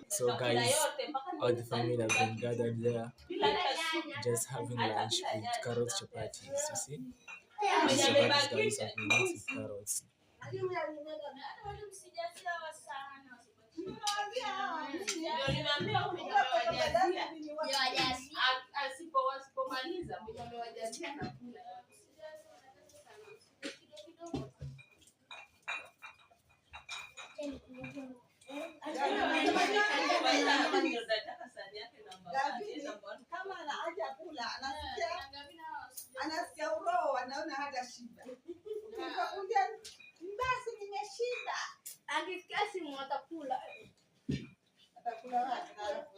So guys, all the family have been gathered there, just having lunch with carrot chapatis. You see, these chapatis guys have been mixed with carrots. Kama anaja kula anasikia uroho, anaona hata shida. Ukakuja basi nimeshinda. Akisikia simu atakula. Atakula wapi?